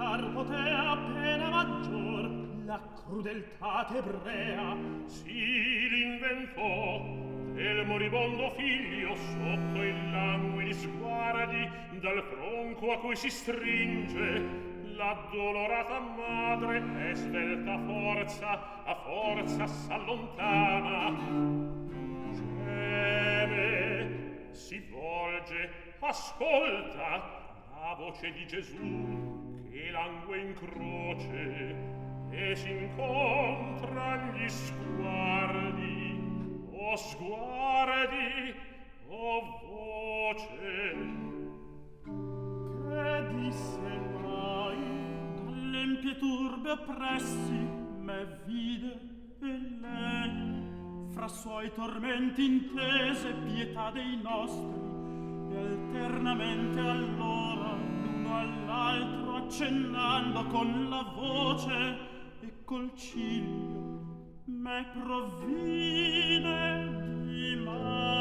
tentar potea pena maggior, la crudeltà tebrea. Si l'inventò del moribondo figlio sotto i languidi sguardi dal tronco a cui si stringe l'addolorata madre e svelta a forza s'allontana. Geme, si volge, ascolta la voce di Gesù che langue in croce e s'incontra gli sguardi, o voce. Che disse mai? Dall'empie turbe oppressi me vide e lei fra suoi tormenti intese pietà dei nostri e alternamente allora l'uno all'altro accennando con la voce e col ciglio me provvide di mano.